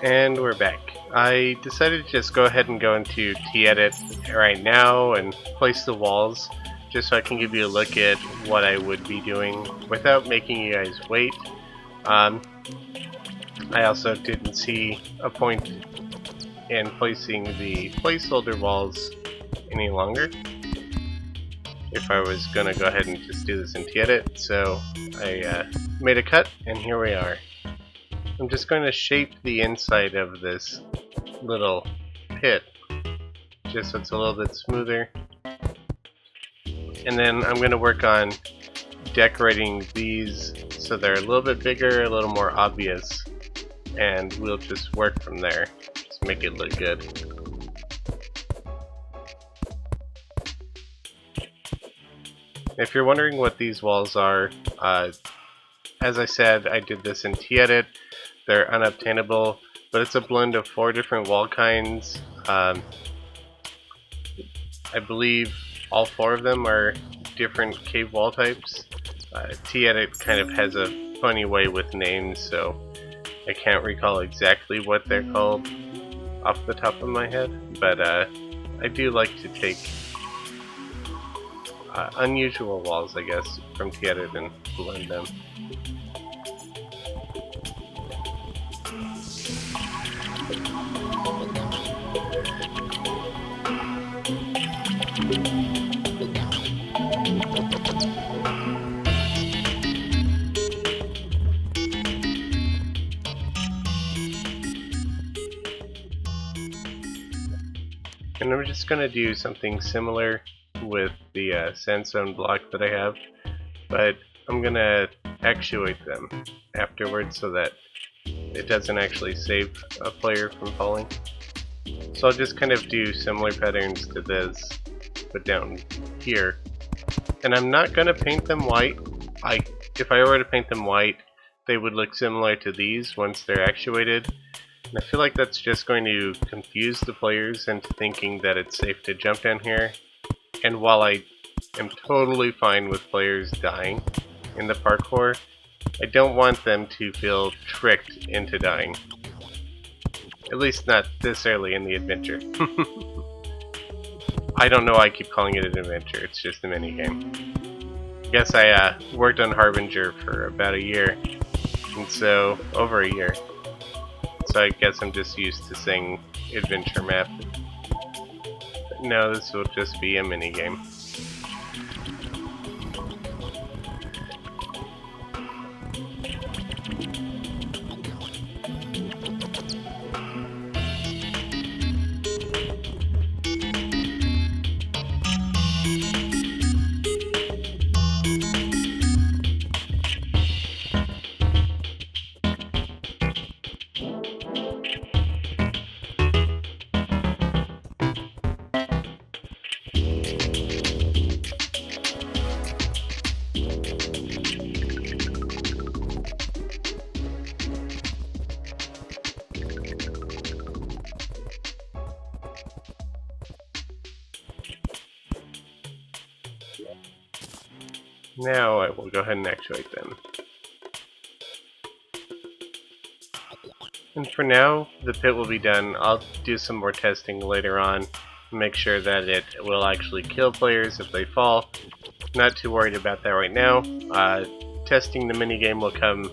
And we're back. I decided to just go ahead and go into T-Edit right now and place the walls just so I can give you a look at what I would be doing without making you guys wait. I also didn't see a point in placing the placeholder walls any longer if I was going to go ahead and just do this in T-Edit, so I made a cut and here we are. I'm just going to shape the inside of this little pit just so it's a little bit smoother, and then I'm going to work on decorating these so they're a little bit bigger, a little more obvious, and we'll just work from there to make it look good. If you're wondering what these walls are, as I said, I did this in T-Edit. They're unobtainable, but it's a blend of 4 different wall kinds. I believe all 4 of them are different cave wall types. T-Edit kind of has a funny way with names, so I can't recall exactly what they're called off the top of my head, but I do like to take unusual walls, I guess, from T-Edit and blend them. And I'm just going to do something similar with the sandstone block that I have, but I'm going to actuate them afterwards so that it doesn't actually save a player from falling. So I'll just kind of do similar patterns to this, but down here. And I'm not going to paint them white. If I were to paint them white, they would look similar to these once they're actuated. And I feel like that's just going to confuse the players into thinking that it's safe to jump down here. And while I am totally fine with players dying in the parkour, I don't want them to feel tricked into dying. At least not this early in the adventure. I don't know why I keep calling it an adventure, it's just a minigame. I guess I worked on Harbinger for about a year, and so, over a year. So I guess I'm just used to saying adventure map. But no, this will just be a minigame. Now I will go ahead and actuate them. And for now, the pit will be done. I'll do some more testing later on, make sure that it will actually kill players if they fall. Not too worried about that right now. Testing the minigame will come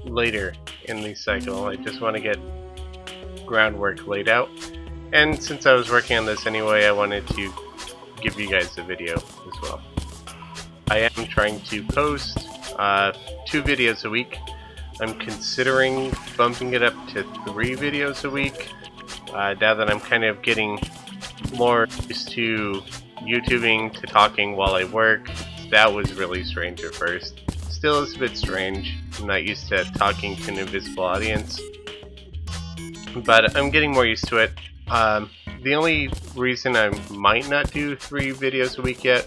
later in the cycle. I just want to get groundwork laid out. And since I was working on this anyway, I wanted to give you guys a video as well. I am trying to post 2 videos a week. I'm considering bumping it up to 3 videos a week, now that I'm kind of getting more used to YouTubing to talking while I work. That was really strange at first. Still is a bit strange. I'm not used to talking to an invisible audience, but I'm getting more used to it. The only reason I might not do 3 videos a week yet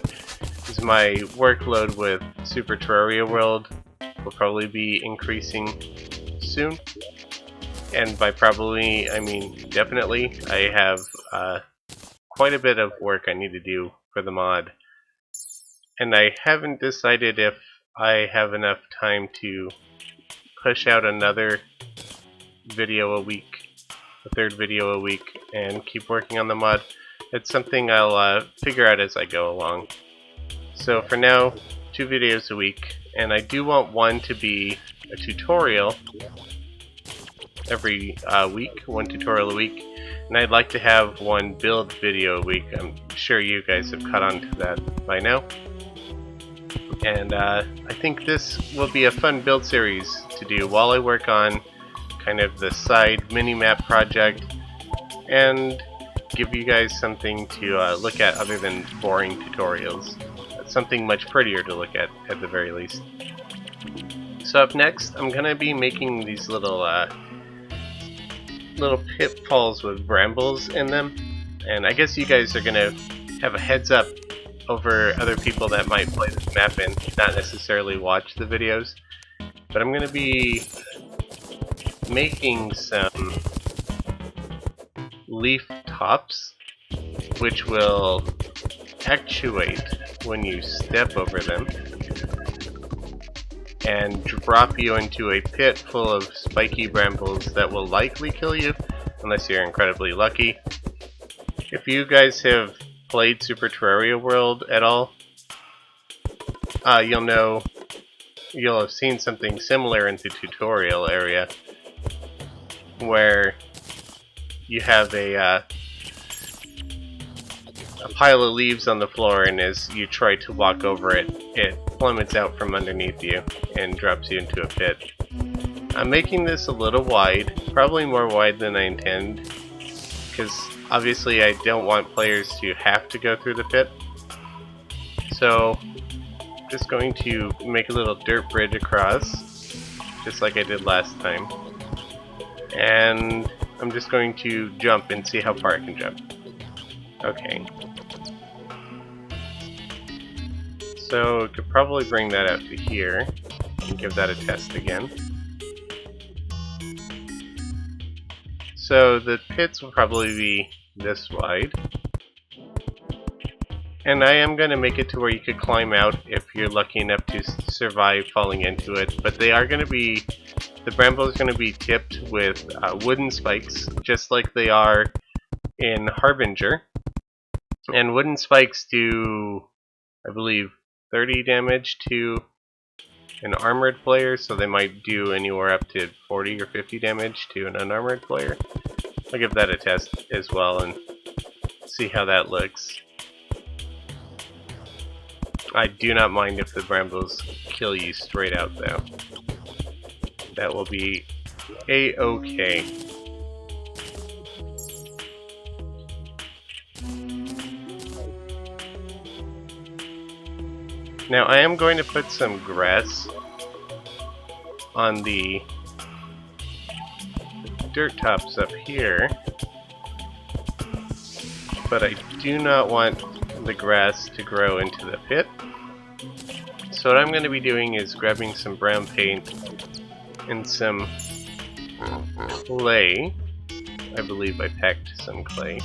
is my workload with Super Terraria World will probably be increasing soon. And by probably, I mean definitely. I have quite a bit of work I need to do for the mod. And I haven't decided if I have enough time to push out another video a week, a third video a week, and keep working on the mod. It's something I'll figure out as I go along. So for now, 2 videos a week, and I do want one to be a tutorial every week, 1 tutorial a week, and I'd like to have 1 build video a week. I'm sure you guys have caught on to that by now. And I think this will be a fun build series to do while I work on kind of the side mini-map project, and give you guys something to look at other than boring tutorials. Something much prettier to look at the very least. So up next, I'm gonna be making these little pitfalls with brambles in them, and I guess you guys are gonna have a heads up over other people that might play this map and not necessarily watch the videos. But I'm gonna be making some leaf tops which will actuate when you step over them and drop you into a pit full of spiky brambles that will likely kill you unless you're incredibly lucky. If you guys have played Super Terraria World at all, you'll have seen something similar in the tutorial area where you have a pile of leaves on the floor, and as you try to walk over it, it plummets out from underneath you and drops you into a pit. I'm making this a little wide, probably more wide than I intend, because obviously I don't want players to have to go through the pit. So I'm just going to make a little dirt bridge across, just like I did last time. And I'm just going to jump and see how far I can jump. Okay. So I could probably bring that out to here and give that a test again. So the pits will probably be this wide. And I am going to make it to where you could climb out if you're lucky enough to survive falling into it. But they are going to be, the bramble is going to be tipped with wooden spikes, just like they are in Harbinger. And wooden spikes do, I believe, 30 damage to an armored player, so they might do anywhere up to 40 or 50 damage to an unarmored player. I'll give that a test as well and see how that looks. I do not mind if the brambles kill you straight out though. That will be a-okay. Now I am going to put some grass on the dirt tops up here, but I do not want the grass to grow into the pit. So what I'm going to be doing is grabbing some brown paint and some clay. I believe I packed some clay.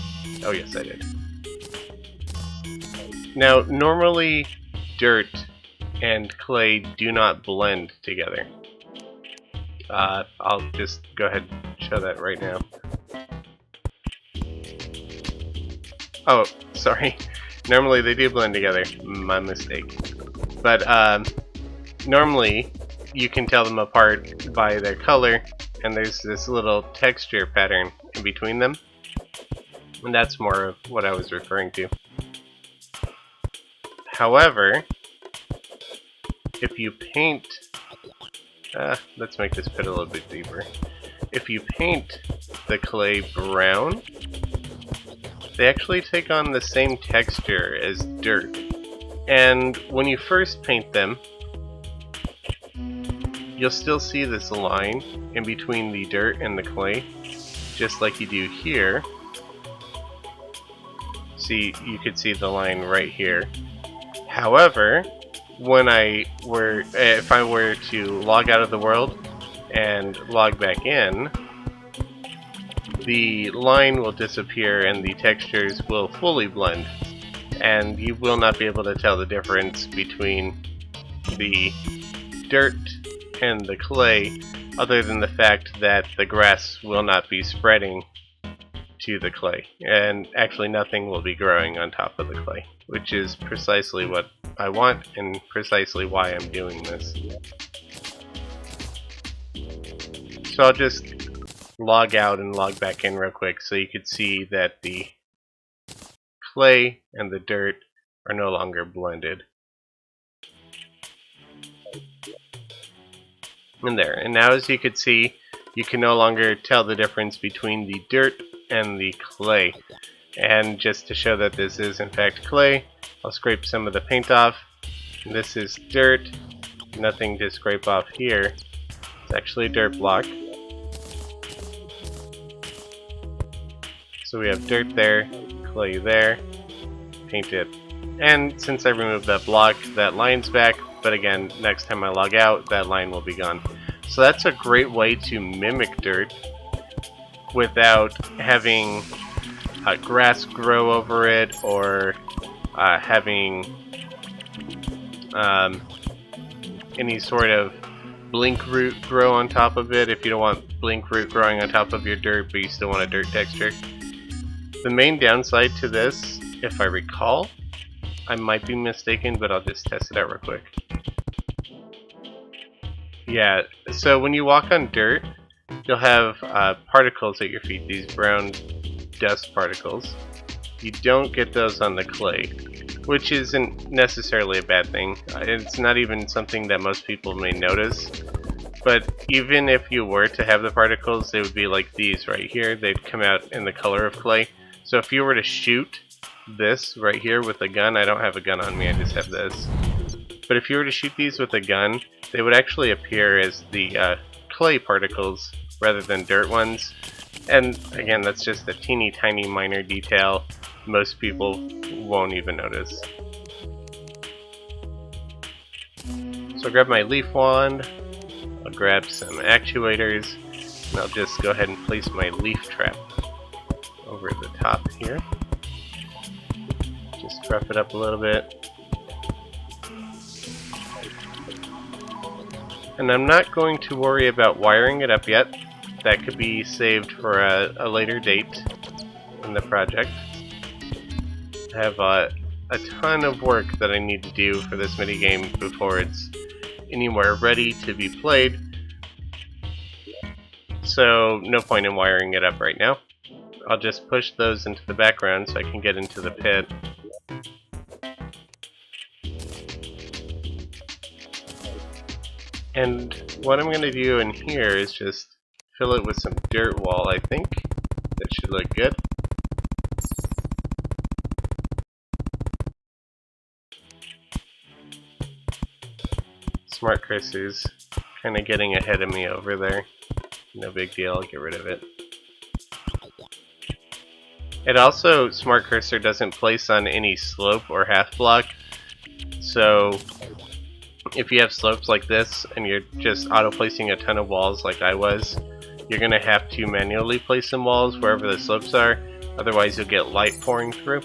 Oh yes, I did. Now normally dirt and clay do not blend together. I'll just go ahead and show that right now. Oh, sorry. Normally they do blend together. My mistake. But normally you can tell them apart by their color, and there's this little texture pattern in between them. And that's more of what I was referring to. However, if you paint, let's make this pit a little bit deeper. If you paint the clay brown, they actually take on the same texture as dirt. And when you first paint them, you'll still see this line in between the dirt and the clay, just like you do here. See, you could see the line right here. However, if I were to log out of the world and log back in, the line will disappear and the textures will fully blend, and you will not be able to tell the difference between the dirt and the clay other than the fact that the grass will not be spreading to the clay, and actually nothing will be growing on top of the clay, which is precisely what I want and precisely why I'm doing this. So I'll just log out and log back in real quick so you could see that the clay and the dirt are no longer blended. And there, and now as you can see, you can no longer tell the difference between the dirt and the clay. And just to show that this is in fact clay, I'll scrape some of the paint off. This is dirt, nothing to scrape off here. It's actually a dirt block. So we have dirt there, clay there, paint it. And since I removed that block, that line's back, but again, next time I log out, that line will be gone. So that's a great way to mimic dirt without having grass grow over it, or having any sort of blink root grow on top of it if you don't want blink root growing on top of your dirt but you still want a dirt texture. The main downside to this, if I recall, I might be mistaken, but I'll just test it out real quick. Yeah, so when you walk on dirt, you'll have particles at your feet, these brown dust particles. You don't get those on the clay, which isn't necessarily a bad thing. It's not even something that most people may notice. But even if you were to have the particles, they would be like these right here. They'd come out in the color of clay. So if you were to shoot this right here with a gun, I don't have a gun on me, I just have this. But if you were to shoot these with a gun, they would actually appear as the clay particles rather than dirt ones. And again, that's just a teeny tiny minor detail most people won't even notice. So I'll grab my leaf wand, I'll grab some actuators, and I'll just go ahead and place my leaf trap over the top here. Just rough it up a little bit. And I'm not going to worry about wiring it up yet. That could be saved for a later date in the project. I have a ton of work that I need to do for this minigame before it's anywhere ready to be played. So no point in wiring it up right now. I'll just push those into the background so I can get into the pit. And what I'm going to do in here is just fill it with some dirt wall, I think. That should look good. Smart Cursor's kind of getting ahead of me over there. No big deal, I'll get rid of it. It also, Smart Cursor doesn't place on any slope or half block. So if you have slopes like this and you're just auto placing a ton of walls like I was, you're going to have to manually place some walls wherever the slopes are, otherwise you'll get light pouring through.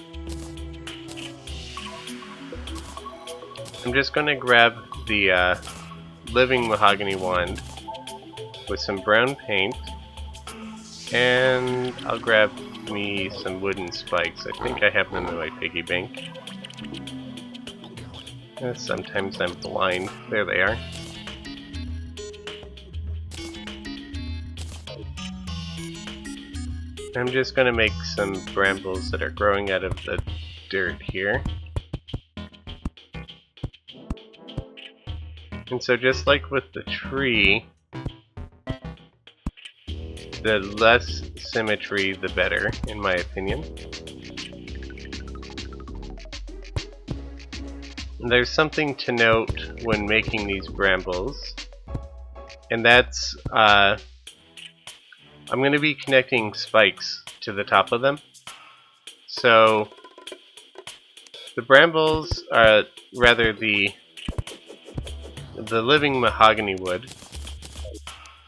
I'm just going to grab the living mahogany wand with some brown paint, and I'll grab me some wooden spikes. I think I have them in my piggy bank. Sometimes I'm blind. There they are. I'm just going to make some brambles that are growing out of the dirt here. And so just like with the tree, the less symmetry the better, in my opinion. And there's something to note when making these brambles, and that's I'm going to be connecting spikes to the top of them. So the brambles, rather the living mahogany wood,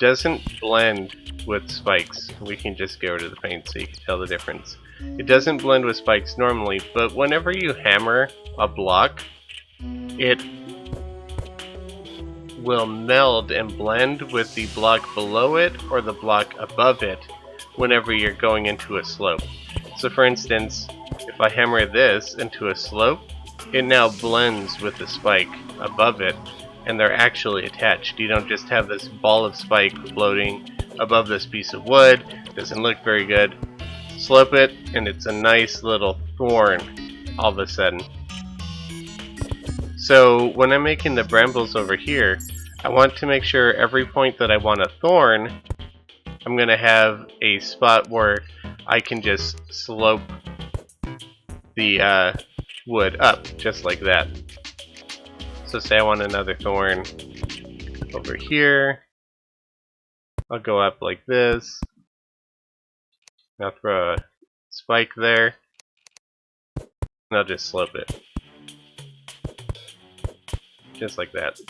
doesn't blend with spikes. We can just go to the paint so you can tell the difference. It doesn't blend with spikes normally, but whenever you hammer a block, it will meld and blend with the block below it or the block above it whenever you're going into a slope. So for instance, if I hammer this into a slope, it now blends with the spike above it, and they're actually attached. You don't just have this ball of spike floating above this piece of wood. Doesn't look very good. Slope it, and it's a nice little thorn all of a sudden. So when I'm making the brambles over here, I want to make sure every point that I want a thorn, I'm going to have a spot where I can just slope the wood up, just like that. So say I want another thorn over here. I'll go up like this. I'll throw a spike there. And I'll just slope it. Just like that.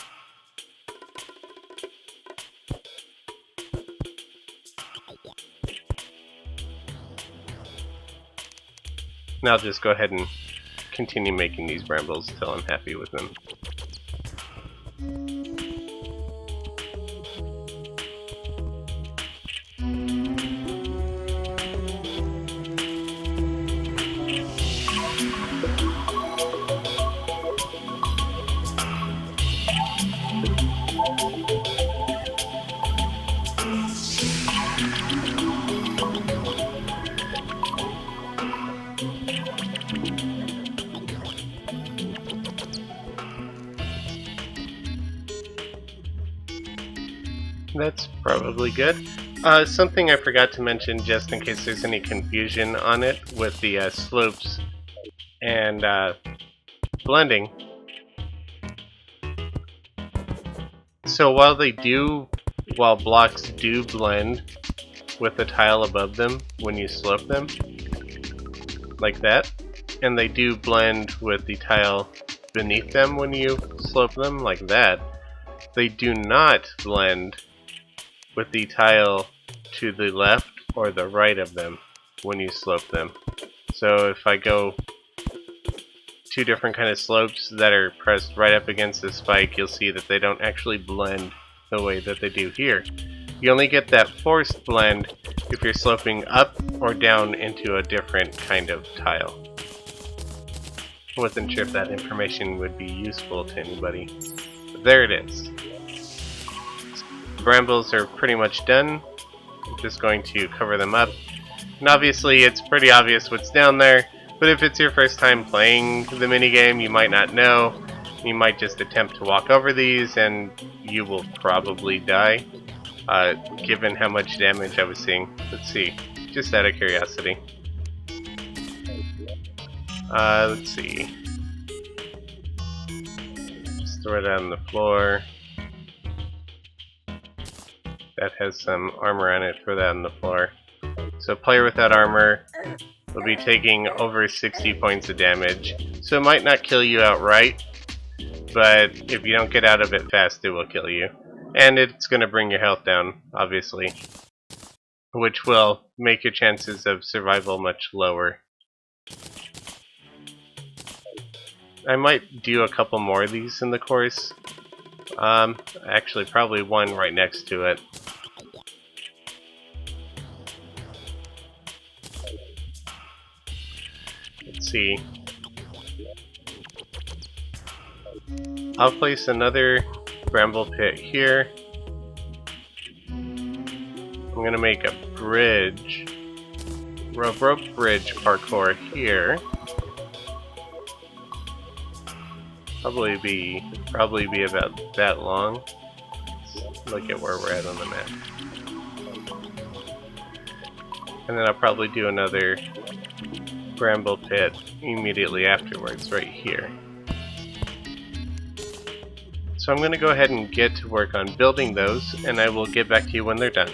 Now I'll just go ahead and continue making these brambles until I'm happy with them. That's probably good. Something I forgot to mention, just in case there's any confusion on it with the slopes and blending. So while blocks do blend with the tile above them when you slope them, like that, and they do blend with the tile beneath them when you slope them, like that, they do not blend with the tile to the left or the right of them when you slope them. So if I go two different kind of slopes that are pressed right up against the spike, you'll see that they don't actually blend the way that they do here. You only get that forced blend if you're sloping up or down into a different kind of tile. I wasn't sure if that information would be useful to anybody, but there it is. The brambles are pretty much done. I'm just going to cover them up. And obviously it's pretty obvious what's down there, but if it's your first time playing the minigame, you might not know. You might just attempt to walk over these and you will probably die, given how much damage I was seeing. Let's see, just out of curiosity. Let's see. Just throw it on the floor. That has some armor on it, throw that on the floor. So player without armor will be taking over 60 points of damage. So it might not kill you outright, but if you don't get out of it fast, it will kill you. And it's going to bring your health down, obviously, which will make your chances of survival much lower. I might do a couple more of these in the course. Actually, probably one right next to it. Let's see. I'll place another bramble pit here. I'm gonna make a bridge, rope bridge parkour here. Probably be about that long. Let's look at where we're at on the map. And then I'll probably do another bramble pit immediately afterwards, right here. So I'm going to go ahead and get to work on building those, and I will get back to you when they're done.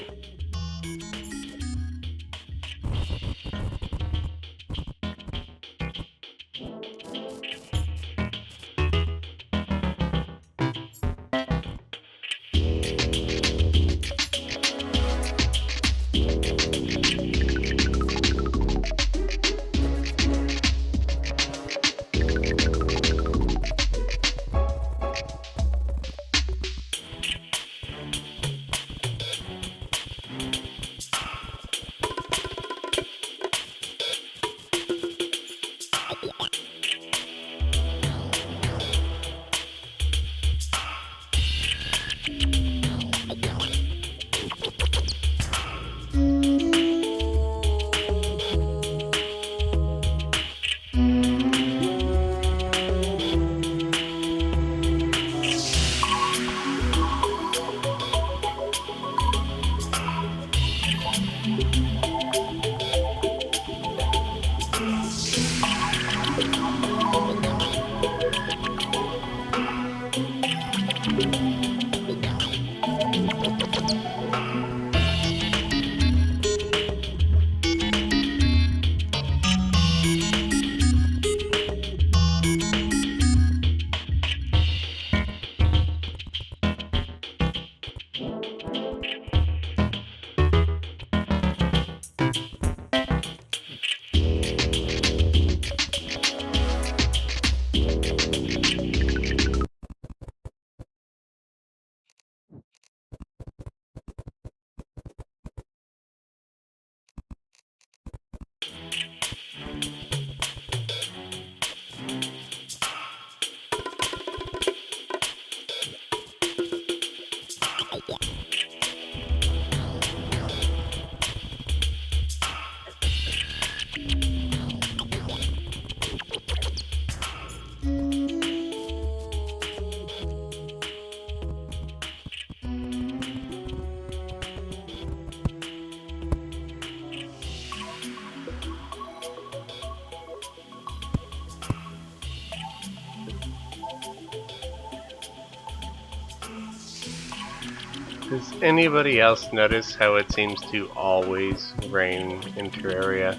Does anybody else notice how it seems to always rain in Terraria?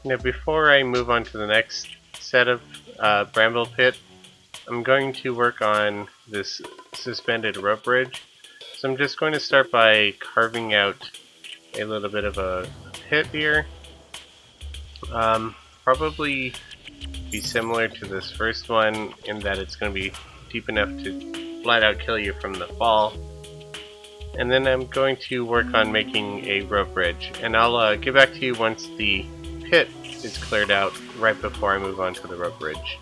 Now, before I move on to the next set of bramble pit, I'm going to work on this suspended rope bridge. So I'm just going to start by carving out a little bit of a pit here. Probably be similar to this first one in that it's going to be deep enough to flat out kill you from the fall. And then I'm going to work on making a rope bridge, and I'll get back to you once the pit is cleared out, right before I move on to the rope bridge.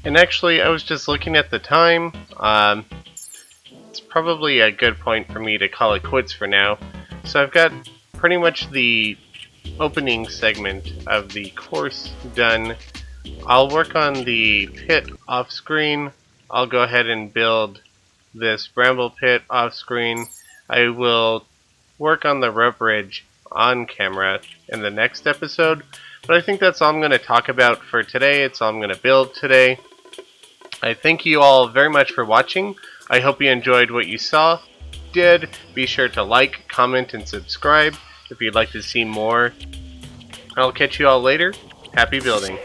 And actually, I was just looking at the time. It's probably a good point for me to call it quits for now. So I've got pretty much the opening segment of the course done. I'll work on the pit off screen. I'll go ahead and build this bramble pit off screen. I will work on the rope bridge on camera in the next episode. But I think that's all I'm going to talk about for today. It's all I'm going to build today. I thank you all very much for watching. I hope you enjoyed what you saw. If you did, be sure to like, comment, and subscribe if you'd like to see more. I'll catch you all later. Happy building.